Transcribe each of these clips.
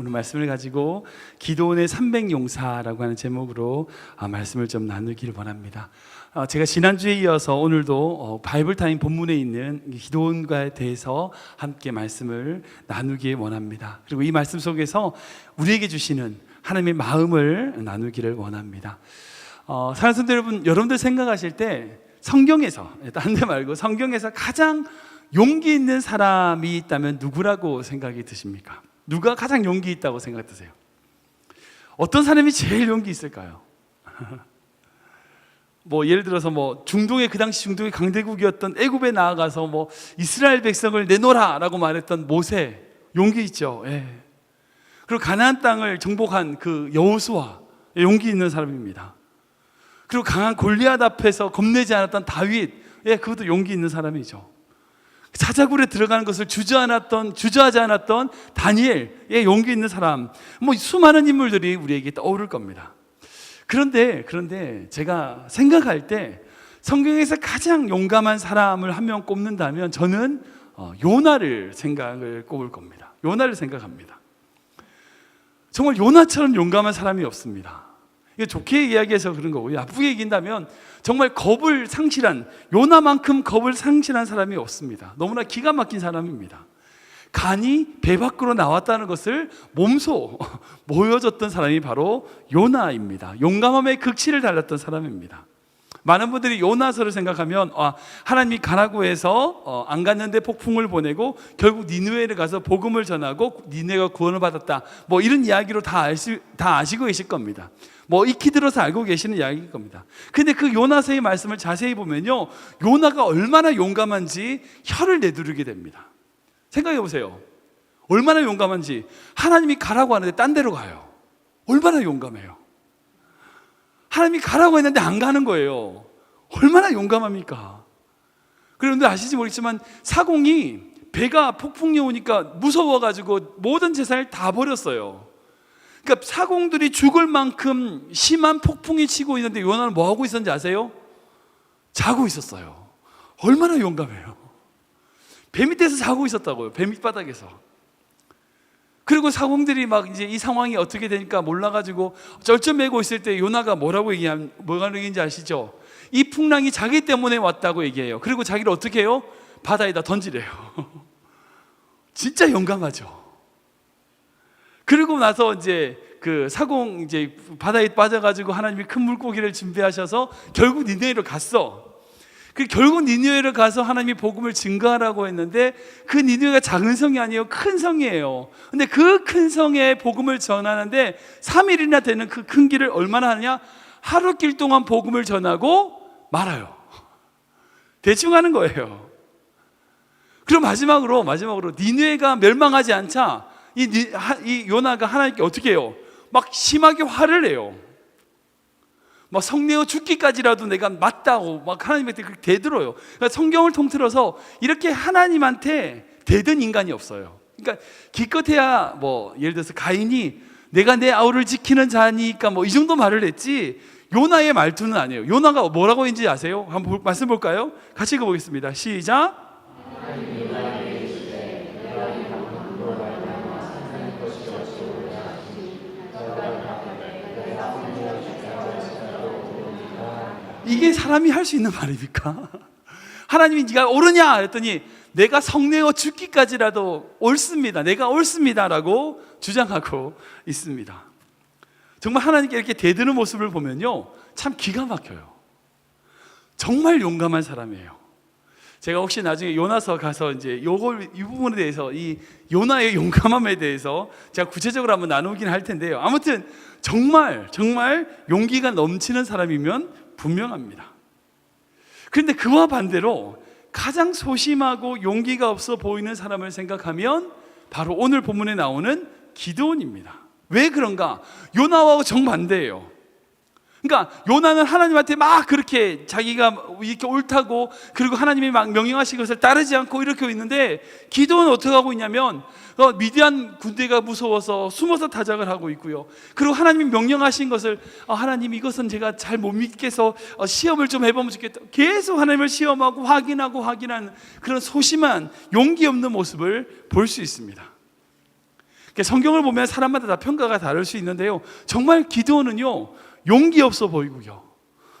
오늘 말씀을 가지고 기도원의 300용사라고 하는 제목으로 말씀을 좀 나누기를 원합니다. 제가 지난주에 이어서 오늘도 바이블타임 본문에 있는 기도원과에 대해서 함께 말씀을 나누기 원합니다. 그리고 이 말씀 속에서 우리에게 주시는 하나님의 마음을 나누기를 원합니다. 사랑하는 성도 여러분, 여러분들 생각하실 때 성경에서, 딴 데 말고 성경에서 가장 용기 있는 사람이 있다면 누구라고 생각이 드십니까? 누가 가장 용기 있다고 생각 드세요? 어떤 사람이 제일 용기 있을까요? 예를 들어서 중동의, 그 당시 중동의 강대국이었던 애굽에 나아가서 이스라엘 백성을 내놓으라라고 말했던 모세, 용기 있죠. 예. 그리고 가나안 땅을 정복한 그 여호수아, 용기 있는 사람입니다. 그리고 강한 골리앗 앞에서 겁내지 않았던 다윗, 그것도 용기 있는 사람이죠. 사자굴에 들어가는 것을 주저하지 않았던 다니엘, 용기 있는 사람, 수많은 인물들이 우리에게 떠오를 겁니다. 그런데 제가 생각할 때 성경에서 가장 용감한 사람을 한 명 꼽는다면 저는 요나를 꼽을 겁니다. 요나를 생각합니다. 정말 요나처럼 용감한 사람이 없습니다. 이거 좋게 이야기해서 그런 거고요. 나쁘게 얘기한다면 정말 겁을 상실한, 요나만큼 겁을 상실한 사람이 없습니다. 너무나 기가 막힌 사람입니다. 간이 배 밖으로 나왔다는 것을 몸소 보여줬던 사람이 바로 요나입니다. 용감함의 극치를 달렸던 사람입니다. 많은 분들이 요나서를 생각하면 하나님이 가라고 해서 안 갔는데 폭풍을 보내고 결국 니느웨를 가서 복음을 전하고 니느웨가 구원을 받았다, 이런 이야기로 다 아시고 계실 겁니다. 익히 들어서 알고 계시는 이야기일 겁니다. 근데 그 요나서의 말씀을 자세히 보면요, 요나가 얼마나 용감한지 혀를 내두르게 됩니다. 생각해 보세요. 얼마나 용감한지. 하나님이 가라고 하는데 딴 데로 가요. 얼마나 용감해요. 하나님이 가라고 했는데 안 가는 거예요. 얼마나 용감합니까? 그런데 아시지 모르겠지만 사공이 배가 폭풍이 오니까 무서워가지고 모든 재산을 다 버렸어요. 그러니까 사공들이 죽을 만큼 심한 폭풍이 치고 있는데 요나는 뭐 하고 있었는지 아세요? 자고 있었어요. 얼마나 용감해요. 배 밑에서 자고 있었다고요. 배 밑바닥에서. 그리고 사공들이 이제 이 상황이 어떻게 되니까 몰라가지고 쩔쩔매고 있을 때 요나가 뭐라고 얘기인지 아시죠? 이 풍랑이 자기 때문에 왔다고 얘기해요. 그리고 자기를 어떻게 해요? 바다에다 던지래요. 진짜 용감하죠. 그리고 나서 이제 그 사공 바다에 빠져가지고 하나님이 큰 물고기를 준비하셔서 결국 니느웨로 갔어. 결국 니느웨를 가서 하나님이 복음을 증거하라고 했는데 그 니느웨가 작은 성이 아니에요. 큰 성이에요. 근데 그 큰 성에 복음을 전하는데 3일이나 되는 그 큰 길을 얼마나 하느냐? 하루 길 동안 복음을 전하고 말아요. 대충 하는 거예요. 그리고 마지막으로 니느웨가 멸망하지 않자 이 요나가 하나님께 어떻게 해요? 심하게 화를 내요. 성내어 죽기까지라도 내가 맞다고 하나님한테 그렇게 대들어요. 그러니까 성경을 통틀어서 이렇게 하나님한테 대든 인간이 없어요. 그러니까 기껏해야 예를 들어서 가인이 내가 내 아우를 지키는 자니까 이 정도 말을 했지, 요나의 말투는 아니에요. 요나가 뭐라고 했는지 아세요? 한번 말씀 볼까요? 같이 읽어보겠습니다. 시작. 이게 사람이 할 수 있는 말입니까? 하나님이 네가 옳으냐 했더니 내가 성내어 죽기까지라도 옳습니다. 내가 옳습니다라고 주장하고 있습니다. 정말 하나님께 이렇게 대드는 모습을 보면요, 참 기가 막혀요. 정말 용감한 사람이에요. 제가 혹시 나중에 요나서 가서 이 부분에 대해서, 이 요나의 용감함에 대해서 제가 구체적으로 한번 나누긴 할 텐데요. 아무튼 정말 용기가 넘치는 사람이면 분명합니다. 그런데 그와 반대로 가장 소심하고 용기가 없어 보이는 사람을 생각하면 바로 오늘 본문에 나오는 기드온입니다. 왜 그런가? 요나와 정반대예요. 그러니까 요나는 하나님한테 그렇게 자기가 이렇게 옳다고, 그리고 하나님이 명령하신 것을 따르지 않고 이렇게 있는데, 기드온은 어떻게 하고 있냐면 미디안 군대가 무서워서 숨어서 타작을 하고 있고요. 그리고 하나님이 명령하신 것을 하나님 이것은 제가 잘 못 믿겠어, 시험을 좀 해보면 좋겠다, 계속 하나님을 시험하고 확인하는 그런 소심한 용기 없는 모습을 볼 수 있습니다. 성경을 보면 사람마다 다 평가가 다를 수 있는데요, 정말 기드온은요 용기 없어 보이고요,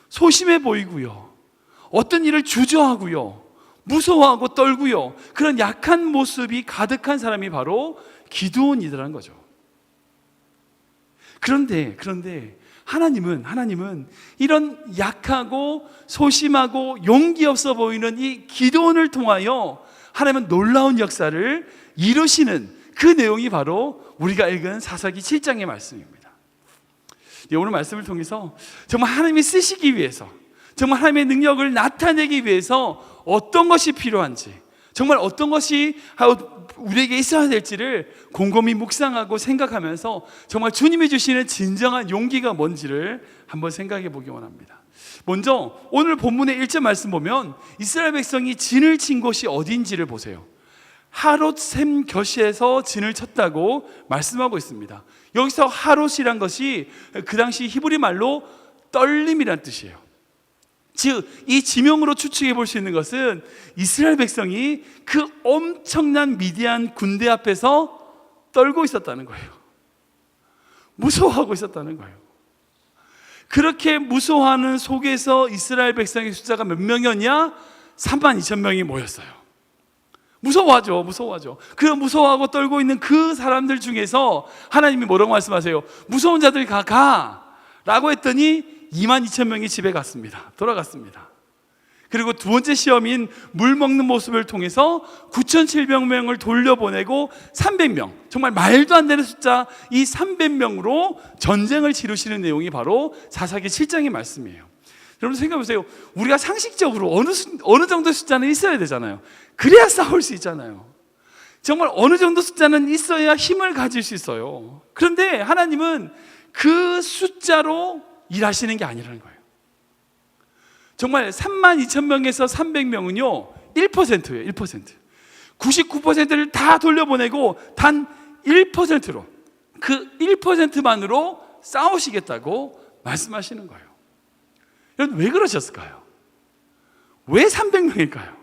소심해 보이고요, 어떤 일을 주저하고요, 무서워하고 떨고요, 그런 약한 모습이 가득한 사람이 바로 기드온이더라는 거죠. 그런데 하나님은 이런 약하고 소심하고 용기 없어 보이는 이 기드온을 통하여 하나님은 놀라운 역사를 이루시는 그 내용이 바로 우리가 읽은 사사기 7장의 말씀입니다. 오늘 말씀을 통해서 정말 하나님이 쓰시기 위해서, 정말 하나님의 능력을 나타내기 위해서 어떤 것이 필요한지, 정말 어떤 것이 우리에게 있어야 될지를 곰곰이 묵상하고 생각하면서 정말 주님이 주시는 진정한 용기가 뭔지를 한번 생각해 보기 원합니다. 먼저 오늘 본문의 1절 말씀 보면 이스라엘 백성이 진을 친 곳이 어딘지를 보세요. 하롯샘 겨시에서 진을 쳤다고 말씀하고 있습니다. 여기서 하롯이란 것이 그 당시 히브리 말로 떨림이란 뜻이에요. 즉, 이 지명으로 추측해 볼 수 있는 것은 이스라엘 백성이 그 엄청난 미디안 군대 앞에서 떨고 있었다는 거예요. 무서워하고 있었다는 거예요. 그렇게 무서워하는 속에서 이스라엘 백성의 숫자가 몇 명이었냐? 32,000명이 모였어요. 무서워하죠. 그 무서워하고 떨고 있는 그 사람들 중에서 하나님이 뭐라고 말씀하세요? 무서운 자들 가 라고 했더니 22,000명이 집에 갔습니다. 돌아갔습니다. 그리고 두 번째 시험인 물 먹는 모습을 통해서 9,700명을 돌려보내고 300명, 정말 말도 안 되는 숫자, 이 300명으로 전쟁을 치르시는 내용이 바로 사사기 7장의 말씀이에요. 여러분 생각해 보세요. 우리가 상식적으로 어느 정도 숫자는 있어야 되잖아요. 그래야 싸울 수 있잖아요. 정말 어느 정도 숫자는 있어야 힘을 가질 수 있어요. 그런데 하나님은 그 숫자로 일하시는 게 아니라는 거예요. 정말 32,000명에서 300명은요 1%예요. 1%. 99%를 다 돌려보내고 단 1%로, 그 1%만으로 싸우시겠다고 말씀하시는 거예요. 여러분 왜 그러셨을까요? 왜 300명일까요?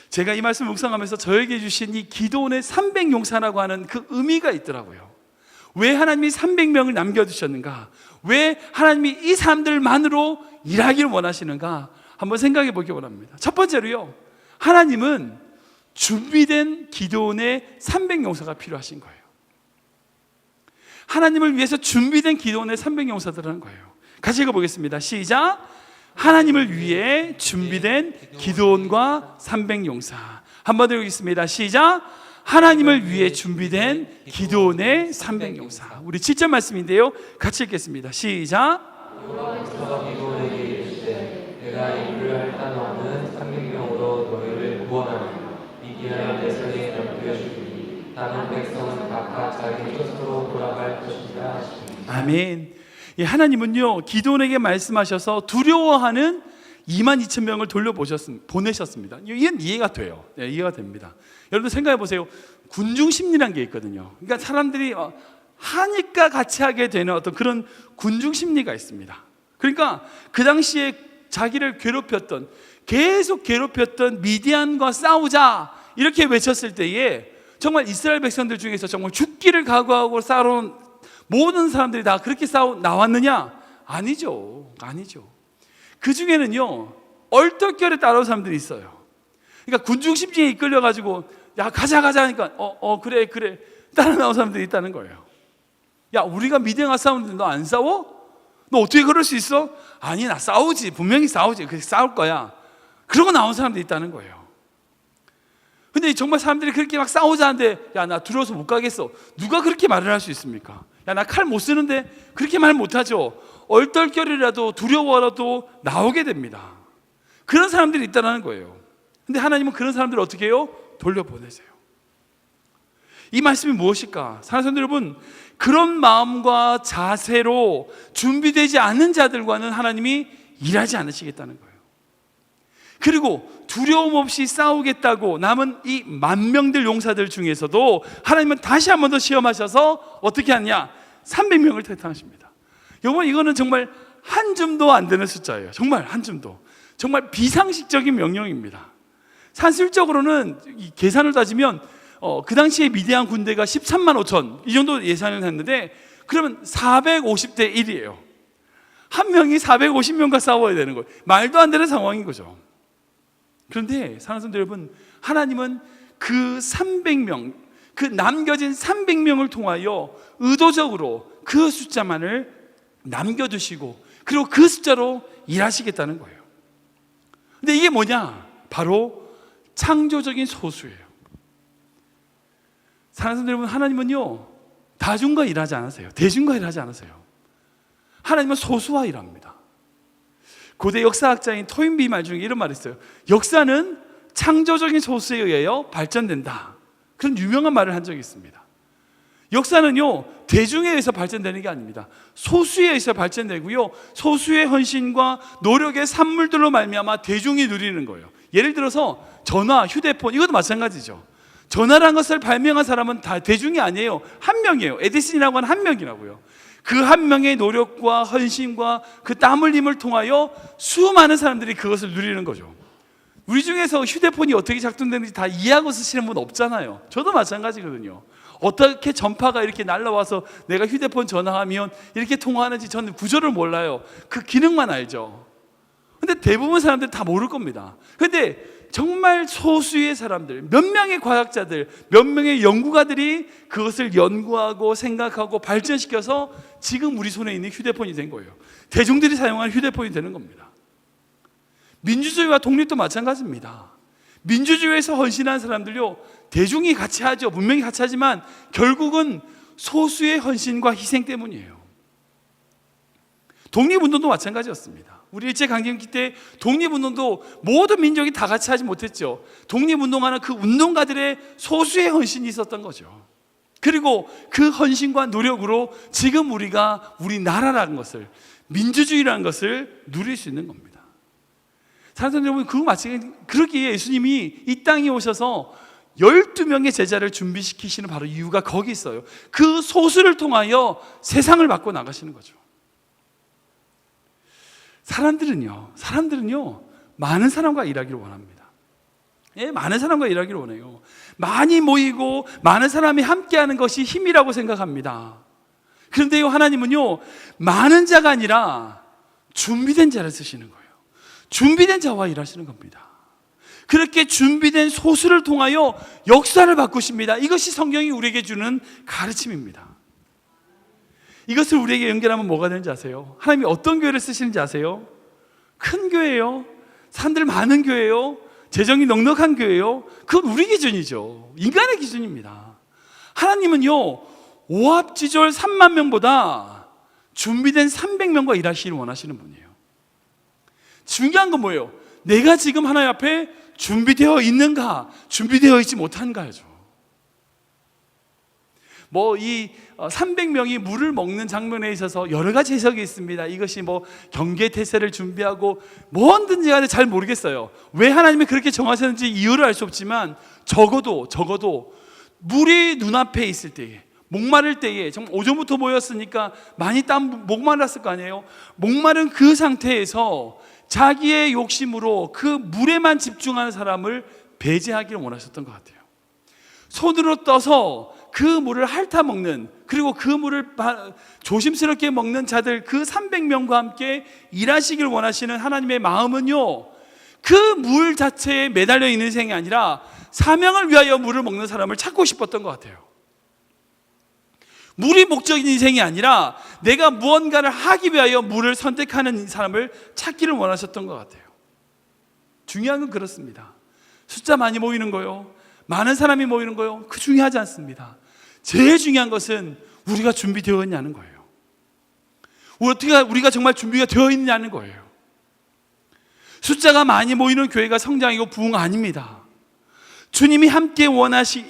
제가 이 말씀을 묵상하면서 저에게 주신 이 기도원의 300용사라고 하는 그 의미가 있더라고요. 왜 하나님이 300명을 남겨두셨는가? 왜 하나님이 이 사람들만으로 일하기를 원하시는가? 한번 생각해 보기 원합니다. 첫 번째로요, 하나님은 준비된 기도원의 300용사가 필요하신 거예요. 하나님을 위해서 준비된 기도원의 300용사들이라는 거예요. 같이 읽어보겠습니다. 시작. 하나님을 위해 준비된 기도원과 300용사. 한 번 더 읽겠습니다. 시작. 하나님을 위해 준비된 기도원의 300용사. 우리 7절 말씀인데요, 같이 읽겠습니다. 시작. 여호와께서 기도원에게 이르시되 내가 이를 할 단 없는 300명으로 너희를 구원하며 미디안 백성에 넘겨주리니 다른 백성은 각각 자기 뜻으로 돌아갈 것이라 하시니. 아멘. 하나님은요 기도원에게 말씀하셔서 두려워하는 22,000명을 보내셨습니다. 이건 이해가 돼요. 네, 이해가 됩니다. 여러분 생각해 보세요. 군중 심리라는 게 있거든요. 그러니까 사람들이 하니까 같이 하게 되는 어떤 그런 군중 심리가 있습니다. 그러니까 그 당시에 자기를 계속 괴롭혔던 미디안과 싸우자 이렇게 외쳤을 때에 정말 이스라엘 백성들 중에서 정말 죽기를 각오하고 싸우는 모든 사람들이 다 그렇게 나왔느냐? 아니죠. 그 중에는요 얼떨결에 따라온 사람들이 있어요. 그러니까 군중 심리에 이끌려가지고 야 가자 하니까 그래 따라 나온 사람들이 있다는 거예요. 야 우리가 미디안과 싸우는데 너 안 싸워? 너 어떻게 그럴 수 있어? 아니 나 싸우지, 분명히 싸우지, 그렇게 싸울 거야. 그러고 나온 사람들이 있다는 거예요. 근데 정말 사람들이 그렇게 막 싸우자 하는데 야 나 두려워서 못 가겠어. 누가 그렇게 말을 할 수 있습니까? 야 나 칼 못 쓰는데 그렇게 말 못하죠. 얼떨결이라도 두려워라도 나오게 됩니다. 그런 사람들이 있다는 거예요. 근데 하나님은 그런 사람들을 어떻게 해요? 돌려보내세요. 이 말씀이 무엇일까? 사랑하는 성도 여러분, 그런 마음과 자세로 준비되지 않은 자들과는 하나님이 일하지 않으시겠다는 거예요. 그리고 두려움 없이 싸우겠다고 남은 이 10,000명들 용사들 중에서도 하나님은 다시 한 번 더 시험하셔서 어떻게 하냐? 300명을 택하십니다. 여러분 이거는 정말 한 줌도 안 되는 숫자예요. 정말 한 줌도. 정말 비상식적인 명령입니다. 산술적으로는 이 계산을 따지면 그 당시에 미디안 군대가 13만 5천 이 정도 예상을 했는데 그러면 450대 1이에요. 한 명이 450명과 싸워야 되는 거예요. 말도 안 되는 상황인 거죠. 그런데 사랑하는 성도 여러분, 하나님은 그 300명, 그 남겨진 300명을 통하여 의도적으로 그 숫자만을 남겨두시고 그리고 그 숫자로 일하시겠다는 거예요. 근데 이게 뭐냐? 바로 창조적인 소수예요. 사랑하는 성도 여러분, 하나님은요 다중과 일하지 않으세요. 대중과 일하지 않으세요. 하나님은 소수와 일합니다. 고대 역사학자인 토인비 말 중에 이런 말이 있어요. 역사는 창조적인 소수에 의하여 발전된다. 그런 유명한 말을 한 적이 있습니다. 역사는요 대중에 의해서 발전되는 게 아닙니다. 소수에 의해서 발전되고요, 소수의 헌신과 노력의 산물들로 말미암아 대중이 누리는 거예요. 예를 들어서 전화, 휴대폰, 이것도 마찬가지죠. 전화라는 것을 발명한 사람은 다 대중이 아니에요. 한 명이에요. 에디슨이라고 하는 한 명이라고요. 그 한 명의 노력과 헌신과 그 땀 흘림을 통하여 수많은 사람들이 그것을 누리는 거죠. 우리 중에서 휴대폰이 어떻게 작동되는지 다 이해하고 쓰시는 분 없잖아요. 저도 마찬가지거든요. 어떻게 전파가 이렇게 날라와서 내가 휴대폰 전화하면 이렇게 통화하는지 저는 구조를 몰라요. 그 기능만 알죠. 근데 대부분 사람들은 다 모를 겁니다. 근데 정말 소수의 사람들, 몇 명의 과학자들, 몇 명의 연구가들이 그것을 연구하고 생각하고 발전시켜서 지금 우리 손에 있는 휴대폰이 된 거예요. 대중들이 사용하는 휴대폰이 되는 겁니다. 민주주의와 독립도 마찬가지입니다. 민주주의에서 헌신한 사람들요 대중이 같이 하죠. 분명히 같이 하지만 결국은 소수의 헌신과 희생 때문이에요. 독립운동도 마찬가지였습니다. 우리 일제강점기 때 독립운동도 모든 민족이 다 같이 하지 못했죠. 독립운동하는 그 운동가들의 소수의 헌신이 있었던 거죠. 그리고 그 헌신과 노력으로 지금 우리가 우리나라라는 것을, 민주주의라는 것을 누릴 수 있는 겁니다. 사랑하는 여러분, 그거 마찬가지. 그러기에 예수님이 이 땅에 오셔서 12명의 제자를 준비시키시는 바로 이유가 거기 있어요. 그 소수를 통하여 세상을 바꿔 나가시는 거죠. 사람들은요 많은 사람과 일하기를 원합니다. 예, 많은 사람과 일하기를 원해요. 많이 모이고 많은 사람이 함께하는 것이 힘이라고 생각합니다. 그런데요 하나님은요 많은 자가 아니라 준비된 자를 쓰시는 거예요. 준비된 자와 일하시는 겁니다. 그렇게 준비된 소수를 통하여 역사를 바꾸십니다. 이것이 성경이 우리에게 주는 가르침입니다. 이것을 우리에게 연결하면 뭐가 되는지 아세요? 하나님이 어떤 교회를 쓰시는지 아세요? 큰 교회예요. 사람들 많은 교회예요. 재정이 넉넉한 교회예요. 그건 우리 기준이죠. 인간의 기준입니다. 하나님은요 오합지졸 3만 명보다 준비된 300명과 일하시기를 원하시는 분이에요. 중요한 건 뭐예요? 내가 지금 하나님 앞에 준비되어 있는가, 준비되어 있지 못한가죠. 이 300명이 물을 먹는 장면에 있어서 여러 가지 해석이 있습니다. 이것이 경계태세를 준비하고 뭐든지 간에 잘 모르겠어요. 왜 하나님이 그렇게 정하셨는지 이유를 알 수 없지만 적어도 물이 눈앞에 있을 때에, 목마를 때에, 정말 오전부터 모였으니까 많이 목말랐을 거 아니에요. 목마른 그 상태에서 자기의 욕심으로 그 물에만 집중하는 사람을 배제하기를 원하셨던 것 같아요. 손으로 떠서 그 물을 핥아 먹는, 그리고 그 물을 조심스럽게 먹는 자들, 그 300명과 함께 일하시길 원하시는 하나님의 마음은요 그 물 자체에 매달려 있는 인생이 아니라 사명을 위하여 물을 먹는 사람을 찾고 싶었던 것 같아요. 물이 목적인 인생이 아니라 내가 무언가를 하기 위하여 물을 선택하는 사람을 찾기를 원하셨던 것 같아요. 중요한 건 그렇습니다. 숫자 많이 모이는 거요, 많은 사람이 모이는 거요, 그 중요하지 않습니다. 제일 중요한 것은 우리가 준비되어 있냐는 거예요. 우리가 정말 준비가 되어 있느냐는 거예요. 숫자가 많이 모이는 교회가 성장이고 부흥 아닙니다. 주님이 함께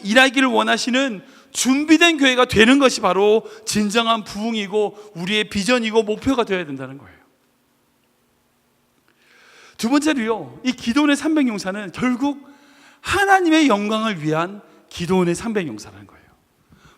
일하기를 원하시는 준비된 교회가 되는 것이 바로 진정한 부흥이고 우리의 비전이고 목표가 되어야 된다는 거예요. 두 번째로요, 이 기도원의 300용사는 결국 하나님의 영광을 위한 기도원의 300용사라는 거예요.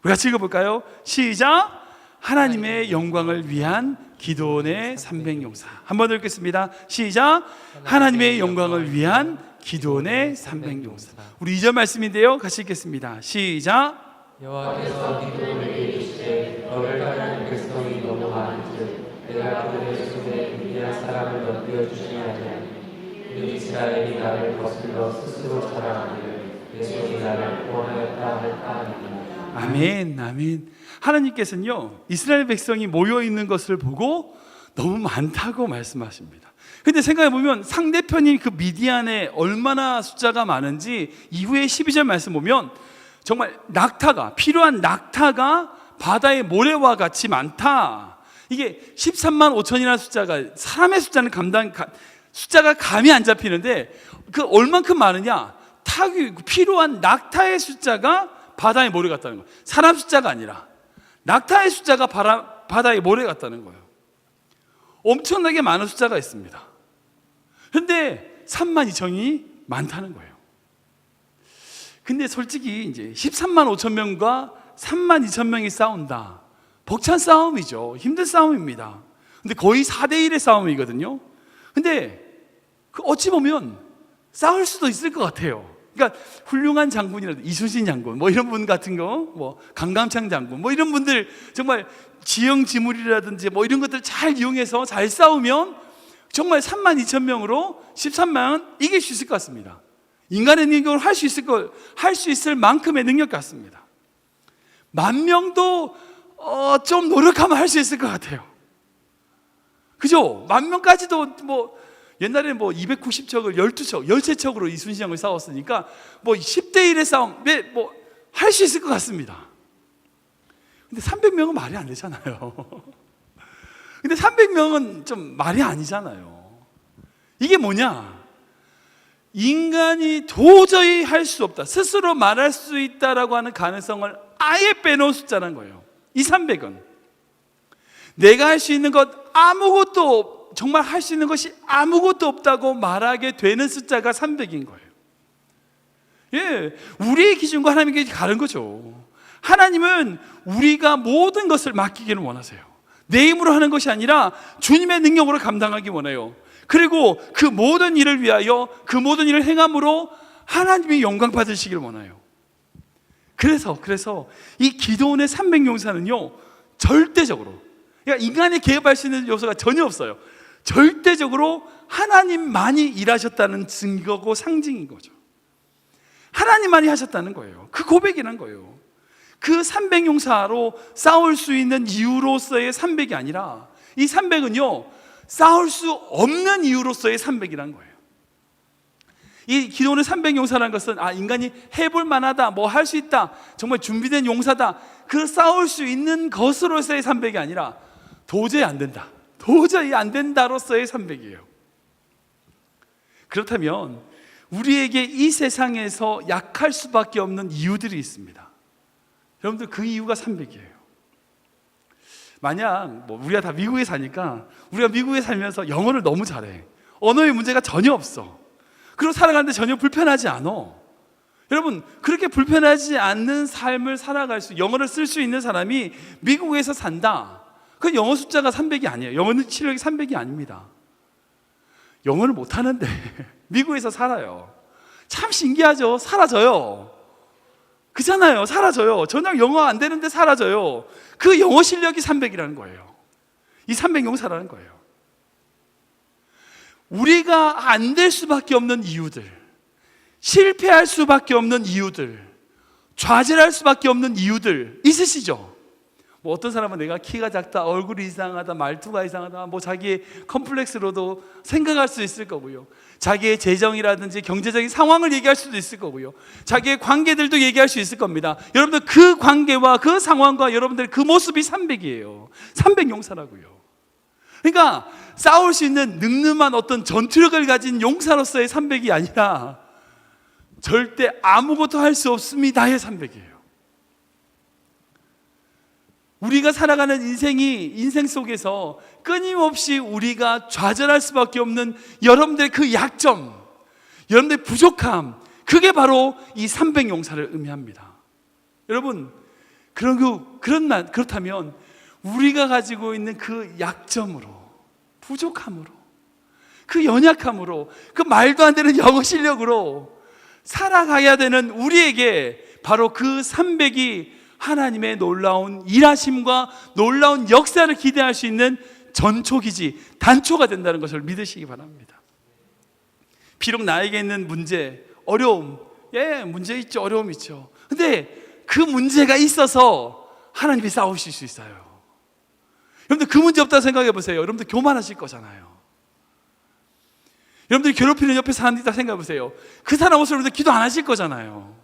우리 같이 읽어볼까요? 시작! 하나님의 영광을 위한 기도원의 300용사. 한 번 더 읽겠습니다. 시작! 하나님의 영광을 위한 기드온의 300용사. 우리 2절 말씀인데요, 같이 읽겠습니다. 시작. 여호와께서 기드온에게 이르시되 너를 따르는 백성이 너무 많은즉 내가 그들의 손에 미디안 사람을 넘겨 주지 아니하니 이는 이스라엘이 나를 거슬러 스스로 자랑하기를 내 손이 나를 구원하였다 할까 하니라. 아멘, 아멘. 하나님께서는요, 이스라엘 백성이 모여 있는 것을 보고 너무 많다고 말씀하십니다. 근데 생각해 보면 상대편인 그 미디안에 얼마나 숫자가 많은지 이후에 12절 말씀 보면 정말 낙타가, 필요한 낙타가 바다의 모래와 같이 많다. 이게 13만 5천이라는 숫자가, 사람의 숫자는 숫자가 감이 안 잡히는데 그 얼만큼 많으냐? 필요한 낙타의 숫자가 바다의 모래 같다는 거예요. 사람 숫자가 아니라 낙타의 숫자가 바다의 모래 같다는 거예요. 엄청나게 많은 숫자가 있습니다. 근데 3만 2천이 많다는 거예요. 근데 솔직히 이제 13만 5천 명과 3만 2천 명이 싸운다. 벅찬 싸움이죠. 힘든 싸움입니다. 근데 거의 4대1의 싸움이거든요. 근데 어찌 보면 싸울 수도 있을 것 같아요. 그러니까 훌륭한 장군이라든지 이순신 장군 뭐 이런 분 같은 거, 뭐 강감창 장군 뭐 이런 분들 정말 지형지물이라든지 뭐 이런 것들 잘 이용해서 잘 싸우면 정말 3만 2천 명으로 13만 이길 수 있을 것 같습니다. 인간의 능력을 할 수 있을 만큼의 능력 같습니다. 10,000명도 좀 노력하면 할 수 있을 것 같아요. 그죠? 10,000명까지도 뭐 옛날에 뭐 290척을 12척, 13척으로 이순신장을 싸웠으니까 뭐 10대1의 싸움 뭐 할 수 있을 것 같습니다. 근데 300명은 말이 안 되잖아요. 근데 300명은 좀 말이 아니잖아요. 이게 뭐냐? 인간이 도저히 할 수 없다, 스스로 말할 수 있다라고 하는 가능성을 아예 빼놓은 숫자라는 거예요. 이 300은 내가 할 수 있는 것 아무것도, 정말 할 수 있는 것이 아무것도 없다고 말하게 되는 숫자가 300인 거예요. 예, 우리의 기준과 하나님의 기준이 다른 거죠. 하나님은 우리가 모든 것을 맡기기를 원하세요. 내 힘으로 하는 것이 아니라 주님의 능력으로 감당하기 원해요. 그리고 그 모든 일을 위하여 그 모든 일을 행함으로 하나님이 영광 받으시기를 원해요. 그래서 이 기드온의 300용사는요 절대적으로, 그러니까 인간이 개입할 수 있는 요소가 전혀 없어요. 절대적으로 하나님만이 일하셨다는 증거고 상징인 거죠. 하나님만이 하셨다는 거예요. 그 고백이란 거예요. 그 300용사로 싸울 수 있는 이유로서의 300이 아니라 이 300은요 싸울 수 없는 이유로서의 300이란 거예요. 이 기도는 300용사라는 것은 인간이 해볼 만하다, 뭐 할 수 있다, 정말 준비된 용사다, 그 싸울 수 있는 것으로서의 300이 아니라 도저히 안 된다, 도저히 안 된다로서의 300이에요. 그렇다면 우리에게 이 세상에서 약할 수밖에 없는 이유들이 있습니다. 여러분들 그 이유가 300이에요. 만약 우리가 다 미국에 사니까 우리가 미국에 살면서 영어를 너무 잘해. 언어의 문제가 전혀 없어. 그리고 살아가는데 전혀 불편하지 않아. 여러분, 그렇게 불편하지 않는 삶을 살아갈 영어를 쓸 수 있는 사람이 미국에서 산다. 그 영어 숫자가 300이 아니에요. 영어 실력이 300이 아닙니다. 영어를 못하는데 미국에서 살아요. 참 신기하죠. 사라져요. 그잖아요. 사라져요. 전혀 영어 안 되는데 사라져요. 그 영어 실력이 300이라는 거예요. 이 300용사라는 거예요. 우리가 안 될 수밖에 없는 이유들, 실패할 수밖에 없는 이유들, 좌절할 수밖에 없는 이유들 있으시죠? 뭐 어떤 사람은 내가 키가 작다, 얼굴이 이상하다, 말투가 이상하다, 뭐 자기의 컴플렉스로도 생각할 수 있을 거고요. 자기의 재정이라든지 경제적인 상황을 얘기할 수도 있을 거고요. 자기의 관계들도 얘기할 수 있을 겁니다. 여러분들 그 관계와 그 상황과 여러분들 그 모습이 300이에요. 300용사라고요. 그러니까 싸울 수 있는 늠름한 어떤 전투력을 가진 용사로서의 300이 아니라 절대 아무것도 할 수 없습니다의 300이에요. 우리가 살아가는 인생 속에서 끊임없이 우리가 좌절할 수밖에 없는 여러분들의 그 약점, 여러분들의 부족함, 그게 바로 이 300용사를 의미합니다. 여러분, 그렇다면 우리가 가지고 있는 그 약점으로, 부족함으로, 그 연약함으로, 그 말도 안 되는 영어 실력으로 살아가야 되는 우리에게 바로 그 300이 하나님의 놀라운 일하심과 놀라운 역사를 기대할 수 있는 전초기지, 단초가 된다는 것을 믿으시기 바랍니다. 비록 나에게 있는 문제, 어려움, 문제 있죠, 어려움 있죠. 근데 그 문제가 있어서 하나님이 싸우실 수 있어요. 여러분들 그 문제 없다고 생각해 보세요. 여러분들 교만하실 거잖아요. 여러분들이 괴롭히는 옆에 사람이 있다 생각해 보세요. 그 사람 없으면 여러분들 기도 안 하실 거잖아요.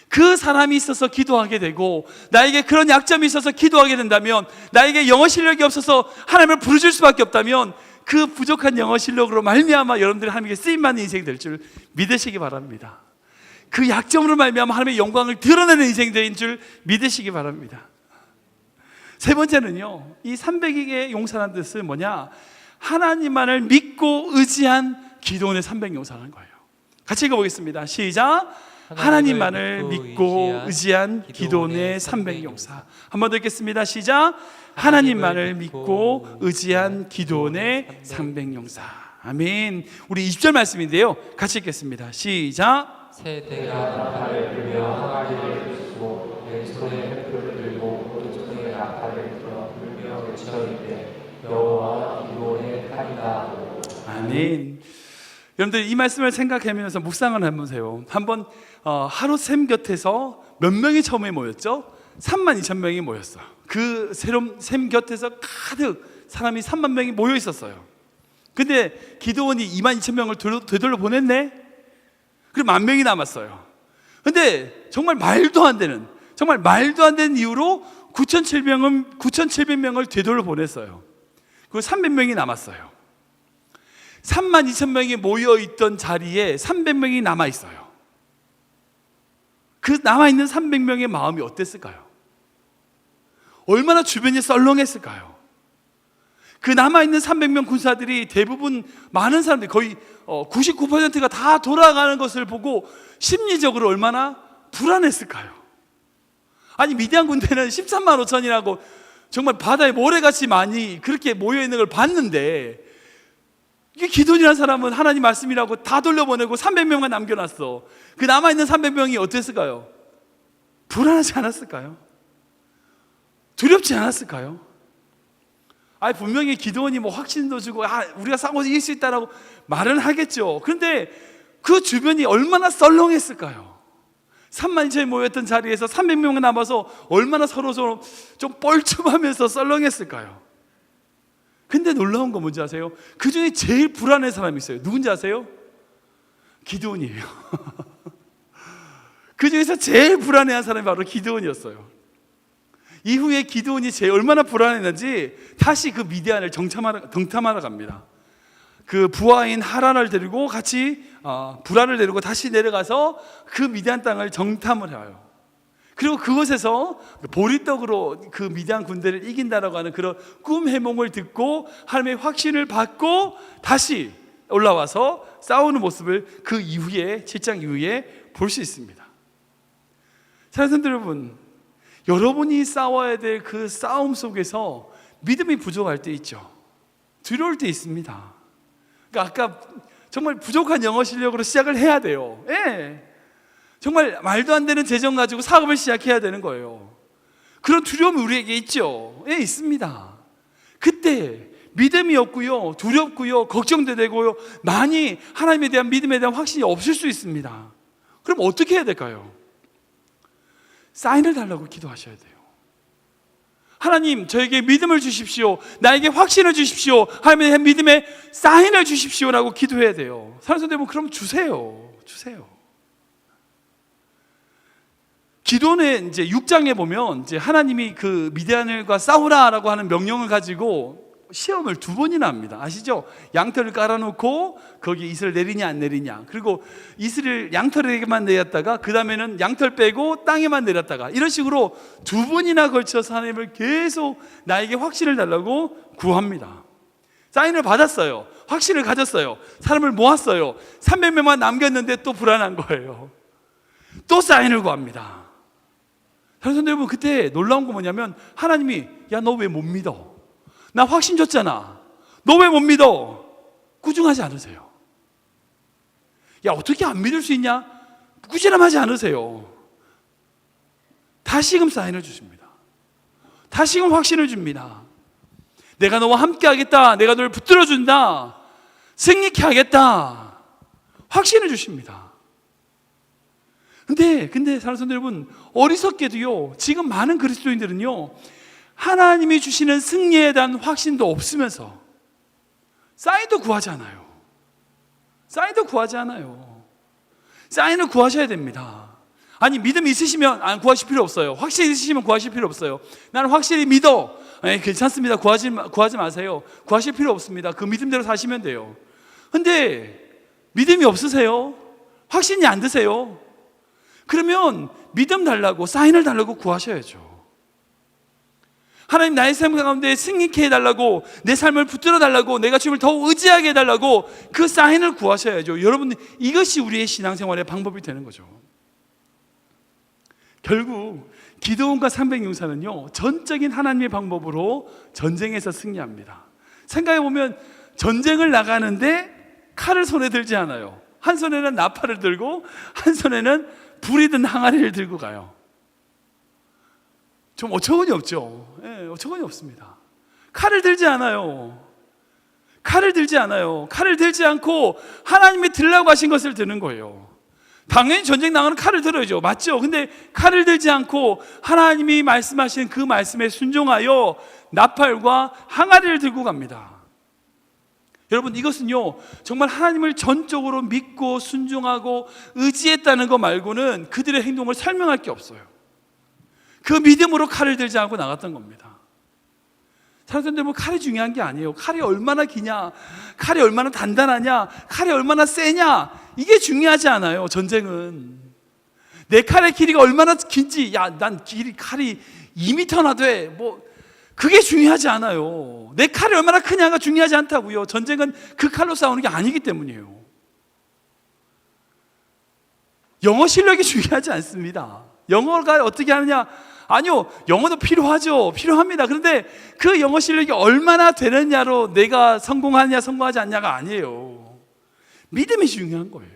그 사람이 있어서 기도하게 되고, 나에게 그런 약점이 있어서 기도하게 된다면, 나에게 영어 실력이 없어서 하나님을 부르실 수밖에 없다면, 그 부족한 영어 실력으로 말미암아 여러분들이 하나님께 쓰임받는 인생이 될 줄 믿으시기 바랍니다. 그 약점으로 말미암아 하나님의 영광을 드러내는 인생이 될 줄 믿으시기 바랍니다. 세 번째는요, 이 300의 용사라는 뜻은 뭐냐? 하나님만을 믿고 의지한 기도원의 300용사라는 거예요. 같이 읽어보겠습니다. 시작. 하나님만을 믿고 의지한 기도원의 300용사. 한 번 더 읽겠습니다. 시작. 하나님만을 믿고 의지한 기도원의 300용사. 아멘. 우리 20절 말씀인데요, 같이 읽겠습니다. 시작. 세대가 나팔을 불며 항아리를 부수고 왼손에 횃불을 들고 오른손에 나팔을 들어 불며 외쳐 이르되 여호와 기도원의 칼이다. 아멘. 여러분들 이 말씀을 생각하면서 묵상을 해보세요. 한번 하루 샘 곁에서 몇 명이 처음에 모였죠? 32,000명이 모였어요. 그 샘 곁에서 가득 사람이 3만 명이 모여 있었어요. 근데 기도원이 22,000명을 되돌려 보냈네? 그리고 10,000명이 남았어요. 근데 정말 말도 안 되는 이유로 9,700명을 되돌려 보냈어요. 그리고 300명이 남았어요. 32,000명이 모여있던 자리에 300명이 남아있어요. 그 남아있는 300명의 마음이 어땠을까요? 얼마나 주변이 썰렁했을까요? 그 남아있는 300명 군사들이 대부분, 많은 사람들이 거의 99%가 다 돌아가는 것을 보고 심리적으로 얼마나 불안했을까요? 아니, 미디안 군대는 13만 5천이라고 정말 바다에 모래같이 많이 그렇게 모여있는 걸 봤는데, 이게 기돈이라는 사람은 하나님 말씀이라고 다 돌려보내고 300명만 남겨놨어. 그 남아있는 300명이 어땠을까요? 불안하지 않았을까요? 두렵지 않았을까요? 분명히 기도원이 확신도 주고 우리가 싸워서 이길 수 있다라고 말은 하겠죠. 그런데 그 주변이 얼마나 썰렁했을까요? 32,000이 모였던 자리에서 300명이 남아서 얼마나 서로 좀 뻘쭘하면서 썰렁했을까요? 근데 놀라운 건 뭔지 아세요? 그 중에 제일 불안한 사람이 있어요. 누군지 아세요? 기드온이에요. 그 중에서 제일 불안해한 사람이 바로 기드온이었어요. 이후에 기드온이 얼마나 불안했는지 다시 그 미디안을 정탐하러 갑니다. 그 부하인 하란을 데리고 같이 불화를 데리고 다시 내려가서 그 미디안 땅을 정탐을 해요. 그리고 그곳에서 보리떡으로 그 미디안 군대를 이긴다라고 하는 그런 꿈 해몽을 듣고 하나님의 확신을 받고 다시 올라와서 싸우는 모습을 그 이후에 7장 이후에 볼 수 있습니다. 사랑하는 여러분, 여러분이 싸워야 될 그 싸움 속에서 믿음이 부족할 때 있죠. 두려울 때 있습니다. 그러니까 아까 정말 부족한 영어 실력으로 시작을 해야 돼요. 정말 말도 안 되는 재정 가지고 사업을 시작해야 되는 거예요. 그런 두려움이 우리에게 있죠. 있습니다. 그때 믿음이 없고요, 두렵고요, 걱정도 되고요, 많이 하나님에 대한 믿음에 대한 확신이 없을 수 있습니다. 그럼 어떻게 해야 될까요? 사인을 달라고 기도하셔야 돼요. 하나님, 저에게 믿음을 주십시오. 나에게 확신을 주십시오. 하나님에 대한 믿음의 사인을 주십시오라고 기도해야 돼요. 사랑하는 여러분, 그럼 주세요. 기도는 이제 6장에 보면 이제 하나님이 그 미디안과 싸우라라고 하는 명령을 가지고 시험을 2번이나 합니다. 아시죠? 양털을 깔아놓고 거기 이슬을 내리냐 안 내리냐, 그리고 이슬을 양털에게만 내렸다가 그 다음에는 양털 빼고 땅에만 내렸다가, 이런 식으로 2번이나 걸쳐서 하나님을 계속 나에게 확신을 달라고 구합니다. 사인을 받았어요. 확신을 가졌어요. 사람을 모았어요. 300명만 남겼는데 또 불안한 거예요. 또 사인을 구합니다. 사랑하는 여러분, 그때 놀라운 거 뭐냐면 하나님이 야, 너 왜 못 믿어? 나 확신 줬잖아. 너 왜 못 믿어? 꾸중하지 않으세요. 야, 어떻게 안 믿을 수 있냐? 꾸지람하지 않으세요. 다시금 사인을 주십니다. 다시금 확신을 줍니다. 내가 너와 함께 하겠다. 내가 너를 붙들어 준다. 승리케 하겠다. 확신을 주십니다. 근데 사랑하는 성도 여러분, 어리석게도요, 지금 많은 그리스도인들은요, 하나님이 주시는 승리에 대한 확신도 없으면서 사인도 구하지 않아요. 사인도 구하지 않아요. 사인을 구하셔야 됩니다. 아니, 믿음 있으시면 구하실 필요 없어요. 확신 있으시면 구하실 필요 없어요. 나는 확실히 믿어. 괜찮습니다. 구하지 마세요. 구하실 필요 없습니다. 그 믿음대로 사시면 돼요. 근데 믿음이 없으세요? 확신이 안 드세요? 그러면 믿음 달라고, 사인을 달라고 구하셔야죠. 하나님, 나의 삶 가운데 승리케 해달라고, 내 삶을 붙들어 달라고, 내가 주님을 더욱 의지하게 해달라고 그 사인을 구하셔야죠. 여러분, 이것이 우리의 신앙생활의 방법이 되는 거죠. 결국 기드온과 300용사는요, 전적인 하나님의 방법으로 전쟁에서 승리합니다. 생각해보면 전쟁을 나가는데 칼을 손에 들지 않아요. 한 손에는 나팔을 들고 한 손에는 불이 든 항아리를 들고 가요. 좀 어처구니 없죠. 어처구니 없습니다. 칼을 들지 않아요. 칼을 들지 않아요. 칼을 들지 않고 하나님이 들라고 하신 것을 드는 거예요. 당연히 전쟁 나가는 칼을 들어야죠. 맞죠? 근데 칼을 들지 않고 하나님이 말씀하신 그 말씀에 순종하여 나팔과 항아리를 들고 갑니다. 여러분, 이것은요, 정말 하나님을 전적으로 믿고 순종하고 의지했다는 것 말고는 그들의 행동을 설명할 게 없어요. 그 믿음으로 칼을 들지 않고 나갔던 겁니다. 사람들은 뭐 칼이 중요한 게 아니에요. 칼이 얼마나 기냐, 칼이 얼마나 단단하냐, 칼이 얼마나 세냐, 이게 중요하지 않아요. 전쟁은 내 칼의 길이가 얼마나 긴지, 난 칼이 2m나 돼, 뭐 그게 중요하지 않아요. 내 칼이 얼마나 크냐가 중요하지 않다고요. 전쟁은 그 칼로 싸우는 게 아니기 때문이에요. 영어 실력이 중요하지 않습니다. 영어가 어떻게 하느냐, 아니요, 영어도 필요하죠. 필요합니다. 그런데 그 영어 실력이 얼마나 되느냐로 내가 성공하느냐 성공하지 않냐가 아니에요. 믿음이 중요한 거예요.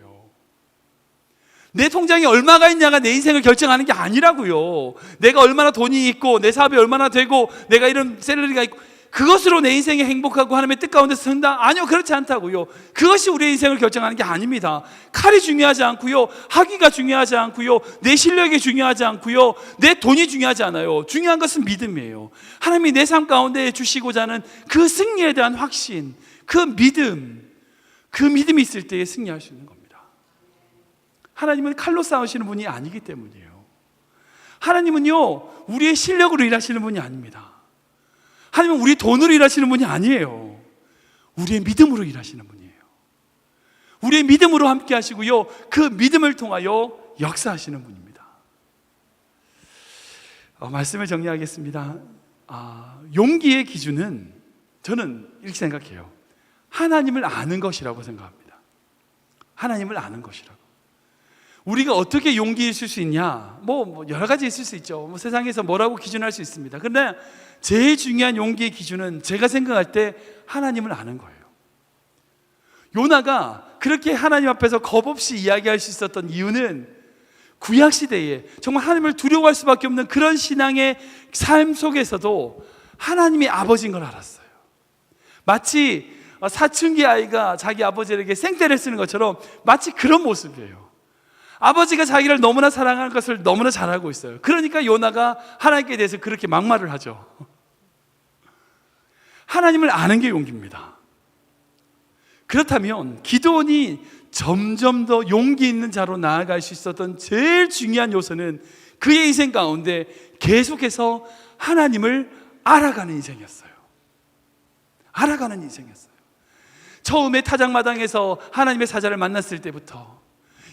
내 통장에 얼마가 있냐가 내 인생을 결정하는 게 아니라고요. 내가 얼마나 돈이 있고 내 사업이 얼마나 되고 내가 이런 샐러리가 있고 그것으로 내 인생이 행복하고 하나님의 뜻 가운데서 산다? 아니요, 그렇지 않다고요. 그것이 우리의 인생을 결정하는 게 아닙니다. 칼이 중요하지 않고요, 학위가 중요하지 않고요, 내 실력이 중요하지 않고요, 내 돈이 중요하지 않아요. 중요한 것은 믿음이에요. 하나님이 내 삶 가운데 주시고자 하는 그 승리에 대한 확신, 그 믿음이 있을 때에 승리할 수 있는 겁니다. 하나님은 칼로 싸우시는 분이 아니기 때문이에요. 하나님은요, 우리의 실력으로 일하시는 분이 아닙니다. 하나님은 우리 돈으로 일하시는 분이 아니에요. 우리의 믿음으로 일하시는 분이에요. 우리의 믿음으로 함께 하시고요, 그 믿음을 통하여 역사하시는 분입니다. 말씀을 정리하겠습니다. 용기의 기준은 저는 이렇게 생각해요. 하나님을 아는 것이라고 생각합니다. 하나님을 아는 것이라고. 우리가 어떻게 용기 있을 수 있냐? 뭐 여러 가지 있을 수 있죠. 세상에서 뭐라고 기준할 수 있습니다. 그런데 제일 중요한 용기의 기준은 제가 생각할 때 하나님을 아는 거예요. 요나가 그렇게 하나님 앞에서 겁없이 이야기할 수 있었던 이유는 구약시대에 정말 하나님을 두려워할 수밖에 없는 그런 신앙의 삶 속에서도 하나님이 아버지인 걸 알았어요. 마치 사춘기 아이가 자기 아버지에게 생떼를 쓰는 것처럼 마치 그런 모습이에요. 아버지가 자기를 너무나 사랑하는 것을 너무나 잘 알고 있어요. 그러니까 요나가 하나님께 대해서 그렇게 막말을 하죠. 하나님을 아는 게 용기입니다. 그렇다면 기드온이 점점 더 용기 있는 자로 나아갈 수 있었던 제일 중요한 요소는 그의 인생 가운데 계속해서 하나님을 알아가는 인생이었어요. 알아가는 인생이었어요. 처음에 타작마당에서 하나님의 사자를 만났을 때부터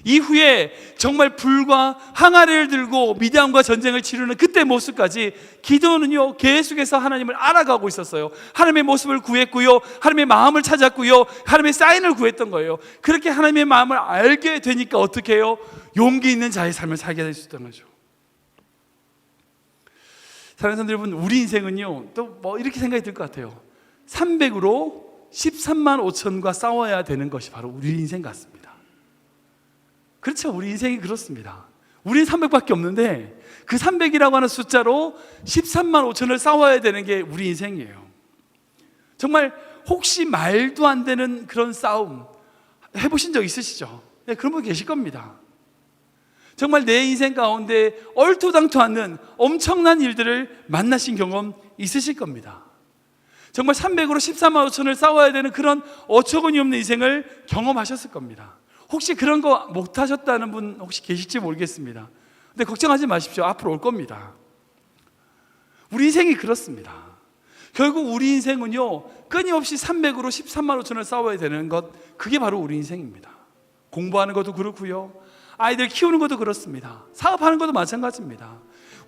이후에 정말 불과 항아리를 들고 미디안과 전쟁을 치르는 그때 모습까지 기드온은요, 계속해서 하나님을 알아가고 있었어요. 하나님의 모습을 구했고요, 하나님의 마음을 찾았고요, 하나님의 사인을 구했던 거예요. 그렇게 하나님의 마음을 알게 되니까 어떻게 해요? 용기 있는 자의 삶을 살게 될 수 있다는 거죠. 사랑하는 여러분, 우리 인생은요, 또 뭐 이렇게 생각이 들 것 같아요. 300으로 13만 5천과 싸워야 되는 것이 바로 우리 인생 같습니다. 그렇죠. 우리 인생이 그렇습니다. 우리는 300밖에 없는데 그 300이라고 하는 숫자로 13만 5천을 싸워야 되는 게 우리 인생이에요. 정말 혹시 말도 안 되는 그런 싸움 해보신 적 있으시죠? 네, 그런 분 계실 겁니다. 정말 내 인생 가운데 얼토당토 않는 엄청난 일들을 만나신 경험 있으실 겁니다. 정말 300으로 13만 5천을 싸워야 되는 그런 어처구니 없는 인생을 경험하셨을 겁니다. 혹시 그런 거 못하셨다는 분 혹시 계실지 모르겠습니다. 근데 걱정하지 마십시오. 앞으로 올 겁니다. 우리 인생이 그렇습니다. 결국 우리 인생은요, 끊임없이 300으로 13만 5천을 싸워야 되는 것, 그게 바로 우리 인생입니다. 공부하는 것도 그렇고요, 아이들 키우는 것도 그렇습니다. 사업하는 것도 마찬가지입니다.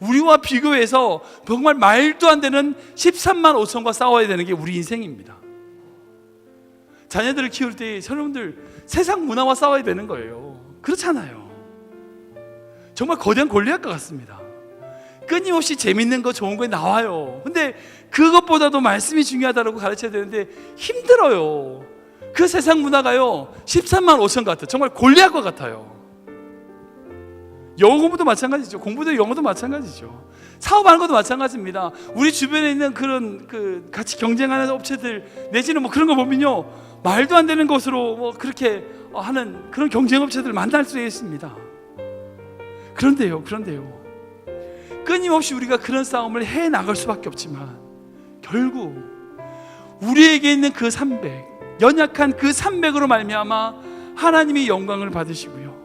우리와 비교해서 정말 말도 안 되는 13만 5천과 싸워야 되는 게 우리 인생입니다. 자녀들을 키울 때 여러분들 세상 문화와 싸워야 되는 거예요. 그렇잖아요. 정말 거대한 골리앗과 같습니다. 끊임없이 재밌는 거 좋은 거에 나와요. 근데 그것보다도 말씀이 중요하다고 가르쳐야 되는데 힘들어요. 그 세상 문화가요 13만 5천 같아요. 정말 골리앗과 같아요. 영어 공부도 마찬가지죠. 공부도 영어도 마찬가지죠. 사업하는 것도 마찬가지입니다. 우리 주변에 있는 그런 같이 경쟁하는 업체들 내지는 뭐 그런 거 보면요, 말도 안 되는 것으로 뭐 그렇게 하는 그런 경쟁 업체들 만날 수 있습니다. 그런데요, 끊임없이 우리가 그런 싸움을 해 나갈 수밖에 없지만 결국 우리에게 있는 그 300, 연약한 그 300으로 말미암아 하나님이 영광을 받으시고요,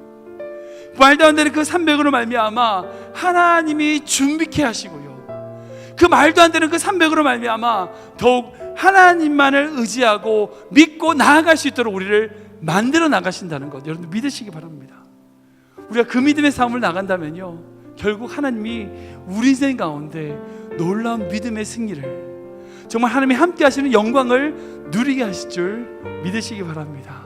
말도 안 되는 그 300으로 말미암아 하나님이 준비케 하시고요, 그 말도 안 되는 그 300으로 말미암아 더욱 하나님만을 의지하고 믿고 나아갈 수 있도록 우리를 만들어 나가신다는 것, 여러분들 믿으시기 바랍니다. 우리가 그 믿음의 싸움을 나간다면요, 결국 하나님이 우리 인생 가운데 놀라운 믿음의 승리를, 정말 하나님이 함께 하시는 영광을 누리게 하실 줄 믿으시기 바랍니다.